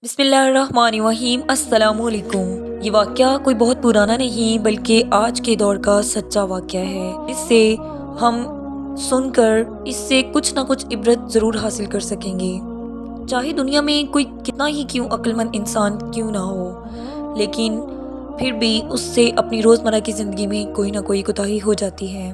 बिस्मिल्लाहिर्रहमानिर्रहीम। अस्सलाम वालेकुम। ये वाक़या कोई बहुत पुराना नहीं बल्कि आज के दौर का सच्चा वाक़या है, इससे हम सुनकर इससे कुछ ना कुछ इबरत ज़रूर हासिल कर सकेंगे। चाहे दुनिया में कोई कितना ही क्यों अक्लमंद इंसान क्यों ना हो, लेकिन फिर भी उससे अपनी रोज़मर्रा की ज़िंदगी में कोई ना कोई कोताही हो जाती है।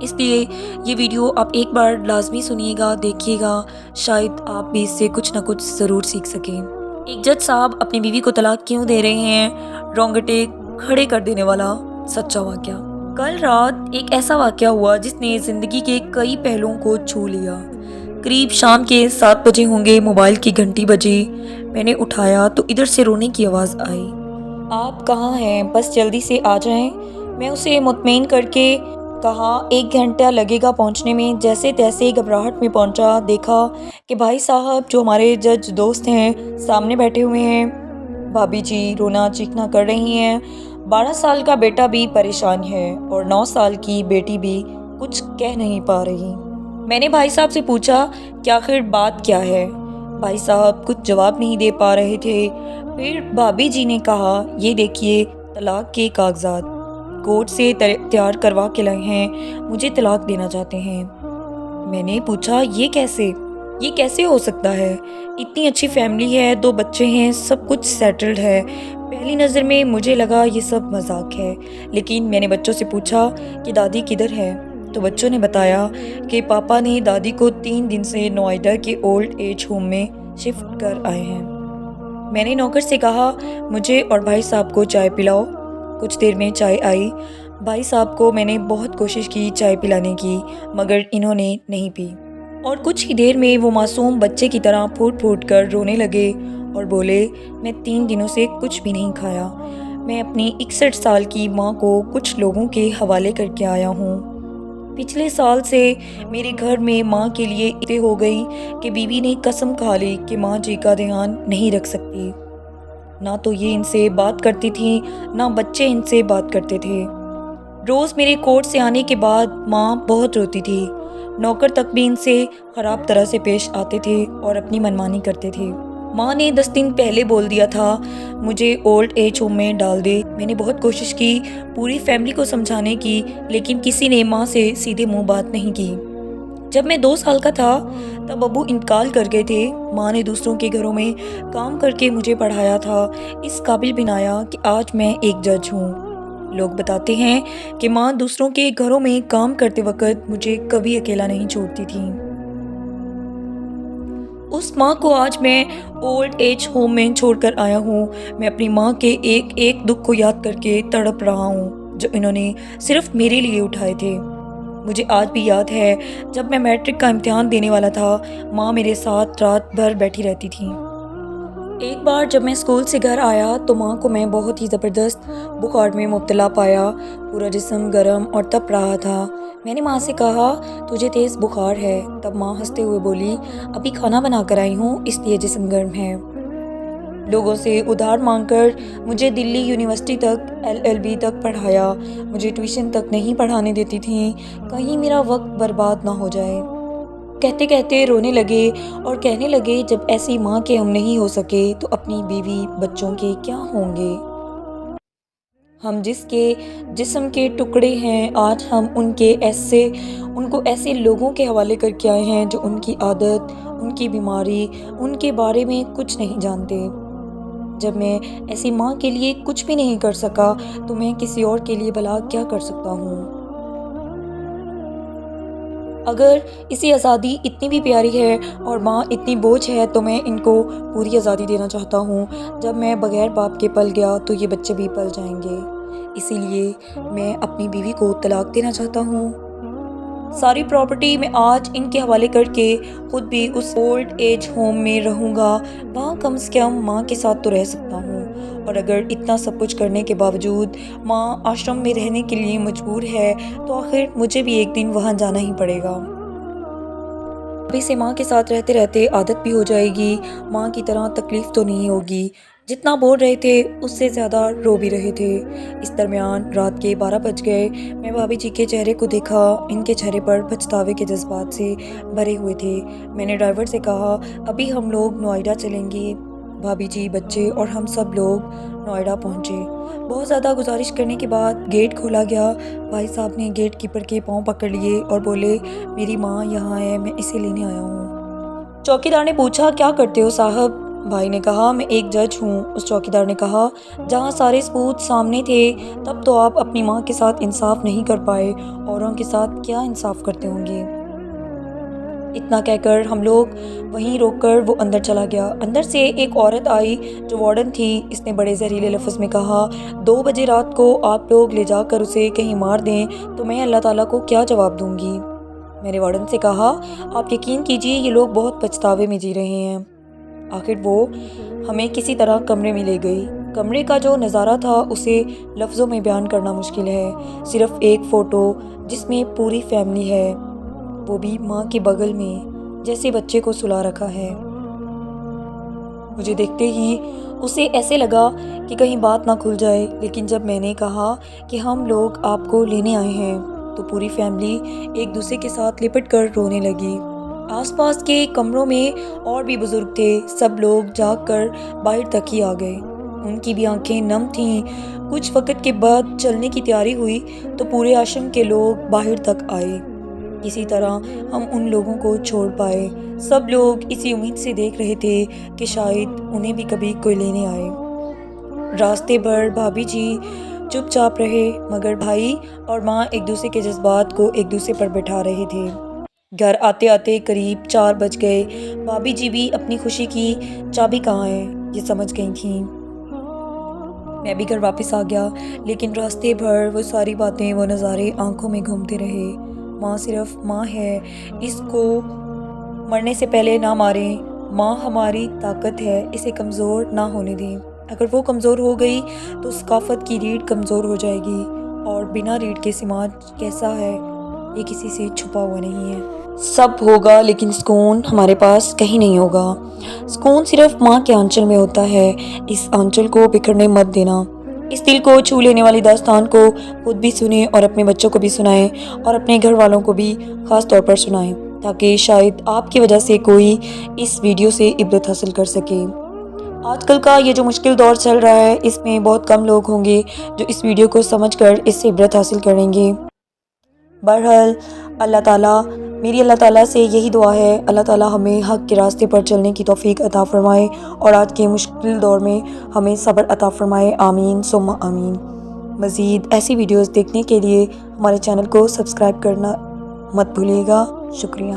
इसलिए ये वीडियो आप एक बार लाज़मी सुनिएगा, देखिएगा, शायद आप भी इससे कुछ ना कुछ ज़रूर सीख सकें। एक जज साहब अपनी बीवी को तलाक क्यों दे रहे हैं, रोंगटे खड़े कर देने वाला सच्चा वाक़या। कल रात एक ऐसा वाक़या हुआ जिसने ज़िंदगी के कई पहलुओं को छू लिया। करीब शाम के 7 बजे होंगे, मोबाइल की घंटी बजी। मैंने उठाया तो इधर से रोने की आवाज़ आई। आप कहाँ हैं? बस जल्दी से आ जाएं। मैं उसे मुतमईन करके कहा 1 घंटा लगेगा पहुंचने में। जैसे तैसे घबराहट में पहुंचा, देखा कि भाई साहब जो हमारे जज दोस्त हैं सामने बैठे हुए हैं। भाभी जी रोना चीखना कर रही हैं। 12 साल का बेटा भी परेशान है और 9 साल की बेटी भी कुछ कह नहीं पा रही। मैंने भाई साहब से पूछा कि आखिर बात क्या है। भाई साहब कुछ जवाब नहीं दे पा रहे थे। फिर भाभी जी ने कहा, ये देखिए तलाक के कागजात कोर्ट से तैयार करवा के लाए हैं, मुझे तलाक देना चाहते हैं। मैंने पूछा ये कैसे हो सकता है? इतनी अच्छी फैमिली है, 2 बच्चे हैं, सब कुछ सेटल्ड है। पहली नज़र में मुझे लगा ये सब मजाक है, लेकिन मैंने बच्चों से पूछा कि दादी किधर है, तो बच्चों ने बताया कि पापा ने दादी को 3 दिन से नोएडा के ओल्ड एज होम में शिफ्ट कर आए हैं। मैंने नौकर से कहा, मुझे और भाई साहब को चाय पिलाओ। कुछ देर में चाय आई। भाई साहब को मैंने बहुत कोशिश की चाय पिलाने की, मगर इन्होंने नहीं पी और कुछ ही देर में वो मासूम बच्चे की तरह फूट फूट कर रोने लगे और बोले, मैं 3 दिनों से कुछ भी नहीं खाया। मैं अपनी 61 साल की माँ को कुछ लोगों के हवाले करके आया हूँ। पिछले साल से मेरे घर में माँ के लिए इतने हो गई कि बीवी ने कसम खा ली कि माँ जी का ध्यान नहीं रख सकती। ना तो ये इनसे बात करती थी, ना बच्चे इनसे बात करते थे। रोज़ मेरे कोर्ट से आने के बाद माँ बहुत रोती थी। नौकर तक भी इनसे खराब तरह से पेश आते थे और अपनी मनमानी करते थे। माँ ने 10 दिन पहले बोल दिया था मुझे ओल्ड एज होम में डाल दे। मैंने बहुत कोशिश की पूरी फैमिली को समझाने की, लेकिन किसी ने माँ से सीधे मुंह बात नहीं की। जब मैं 2 साल का था तब अब्बू इंतकाल कर गए थे। माँ ने दूसरों के घरों में काम करके मुझे पढ़ाया था, इस काबिल बनाया कि आज मैं एक जज हूँ। लोग बताते हैं कि माँ दूसरों के घरों में काम करते वक्त मुझे कभी अकेला नहीं छोड़ती थी। उस माँ को आज मैं ओल्ड एज होम में छोड़कर आया हूँ। मैं अपनी माँ के एक एक दुख को याद करके तड़प रहा हूँ जो इन्होंने सिर्फ मेरे लिए उठाए थे। मुझे आज भी याद है जब मैं मैट्रिक का इम्तिहान देने वाला था, माँ मेरे साथ रात भर बैठी रहती थी। एक बार जब मैं स्कूल से घर आया तो माँ को मैं बहुत ही ज़बरदस्त बुखार में मुब्तला पाया। पूरा जिस्म गर्म और तप रहा था। मैंने माँ से कहा, तुझे तेज़ बुखार है। तब माँ हंसते हुए बोली, अभी खाना बना कर आई हूँ इसलिए जिस्म गर्म है। लोगों से उधार मांगकर मुझे दिल्ली यूनिवर्सिटी तक LLB तक पढ़ाया। मुझे ट्यूशन तक नहीं पढ़ाने देती थी, कहीं मेरा वक्त बर्बाद ना हो जाए। कहते कहते रोने लगे और कहने लगे, जब ऐसी माँ के हम नहीं हो सके तो अपनी बीवी बच्चों के क्या होंगे। हम जिसके जिस्म के टुकड़े हैं, आज हम उनको ऐसे लोगों के हवाले करके आए हैं जो उनकी आदत, उनकी बीमारी, उनके बारे में कुछ नहीं जानते। जब मैं ऐसी माँ के लिए कुछ भी नहीं कर सका तो मैं किसी और के लिए भला क्या कर सकता हूँ। अगर इसी आज़ादी इतनी भी प्यारी है और माँ इतनी बोझ है तो मैं इनको पूरी आज़ादी देना चाहता हूँ। जब मैं बगैर बाप के पल गया तो ये बच्चे भी पल जाएंगे। इसीलिए मैं अपनी बीवी को तलाक देना चाहता हूँ। सारी प्रॉपर्टी मैं आज इनके हवाले करके खुद भी उस ओल्ड एज होम में रहूँगा। वहाँ कम से कम माँ के साथ तो रह सकता हूँ। और अगर इतना सब कुछ करने के बावजूद माँ आश्रम में रहने के लिए मजबूर है तो आखिर मुझे भी एक दिन वहाँ जाना ही पड़ेगा। अभी से माँ के साथ रहते रहते आदत भी हो जाएगी। माँ की तरह तकलीफ़ तो नहीं होगी। जितना बोल रहे थे उससे ज़्यादा रो भी रहे थे। इस दरमियान रात के 12 बज गए। मैं भाभी जी के चेहरे को देखा। इनके चेहरे पर पछतावे के जज्बात से भरे हुए थे। मैंने ड्राइवर से कहा, अभी हम लोग नोएडा चलेंगे। بھابھی جی، بچے اور ہم سب لوگ نوئیڈا پہنچے۔ بہت زیادہ گزارش کرنے کے بعد گیٹ کھولا گیا۔ بھائی صاحب نے گیٹ کیپر کے پاؤں پکڑ لیے اور بولے، میری ماں یہاں ہے، میں اسے لینے آیا ہوں۔ چوکیدار نے پوچھا، کیا کرتے ہو صاحب؟ بھائی نے کہا، میں ایک جج ہوں۔ اس چوکیدار نے کہا، جہاں سارے ثبوت سامنے تھے تب تو آپ اپنی ماں کے ساتھ انصاف نہیں کر پائے، اوروں کے ساتھ کیا انصاف کرتے ہوں گے؟ اتنا کہہ کر ہم لوگ وہیں روک کر وہ اندر چلا گیا۔ اندر سے ایک عورت آئی جو وارڈن تھی۔ اس نے بڑے زہریلے لفظ میں کہا، 2 بجے رات کو آپ لوگ لے جا کر اسے کہیں مار دیں تو میں اللہ تعالیٰ کو کیا جواب دوں گی؟ میں نے وارڈن سے کہا، آپ یقین کیجیے یہ لوگ بہت پچھتاوے میں جی رہے ہیں۔ آخر وہ ہمیں کسی طرح کمرے میں لے گئی۔ کمرے کا جو نظارہ تھا اسے لفظوں میں بیان کرنا مشکل ہے۔ صرف ایک فوٹو جس میں پوری فیملی ہے، وہ بھی ماں کے بغل میں، جیسے بچے کو سلا رکھا ہے۔ مجھے دیکھتے ہی اسے ایسے لگا کہ کہیں بات نہ کھل جائے، لیکن جب میں نے کہا کہ ہم لوگ آپ کو لینے آئے ہیں تو پوری فیملی ایک دوسرے کے ساتھ لپٹ کر رونے لگی۔ آس پاس کے کمروں میں اور بھی بزرگ تھے، سب لوگ جاگ کر باہر تک ہی آ گئے۔ ان کی بھی آنکھیں نم تھیں۔ کچھ وقت کے بعد چلنے کی تیاری ہوئی تو پورے آشرم کے لوگ باہر تک آئے۔ کسی طرح ہم ان لوگوں کو چھوڑ پائے۔ سب لوگ اسی امید سے دیکھ رہے تھے کہ شاید انہیں بھی کبھی کوئی لینے آئے۔ راستے بھر بھابھی جی چپ چاپ رہے، مگر بھائی اور ماں ایک دوسرے کے جذبات کو ایک دوسرے پر بٹھا رہے تھے۔ گھر آتے آتے قریب 4 بج گئے۔ بھابھی جی بھی اپنی خوشی کی چابی کہاں ہے یہ سمجھ گئی تھیں۔ میں بھی گھر واپس آ گیا، لیکن راستے بھر وہ ساری باتیں، وہ نظارے آنکھوں میں گھومتے رہے۔ ماں صرف ماں ہے، اس کو مرنے سے پہلے نہ ماریں۔ ماں ہماری طاقت ہے، اسے کمزور نہ ہونے دیں۔ اگر وہ کمزور ہو گئی تو ثقافت کی ریڑھ کمزور ہو جائے گی، اور بنا ریڑھ کے سماج کیسا ہے یہ کسی سے چھپا ہوا نہیں ہے۔ سب ہوگا لیکن سکون ہمارے پاس کہیں نہیں ہوگا۔ سکون صرف ماں کے آنچل میں ہوتا ہے، اس آنچل کو بکھرنے مت دینا۔ اس دل کو چھو لینے والی داستان کو خود بھی سنیں اور اپنے بچوں کو بھی سنائیں، اور اپنے گھر والوں کو بھی خاص طور پر سنائیں، تاکہ شاید آپ کی وجہ سے کوئی اس ویڈیو سے عبرت حاصل کر سکے۔ آج کل کا یہ جو مشکل دور چل رہا ہے، اس میں بہت کم لوگ ہوں گے جو اس ویڈیو کو سمجھ کر اس سے عبرت حاصل کریں گے۔ بہرحال میری اللہ تعالیٰ سے یہی دعا ہے، اللہ تعالیٰ ہمیں حق کے راستے پر چلنے کی توفیق عطا فرمائے، اور آج کے مشکل دور میں ہمیں صبر عطا فرمائے۔ آمین ثم آمین۔ مزید ایسی ویڈیوز دیکھنے کے لیے ہمارے چینل کو سبسکرائب کرنا مت بھولیے گا۔ شکریہ۔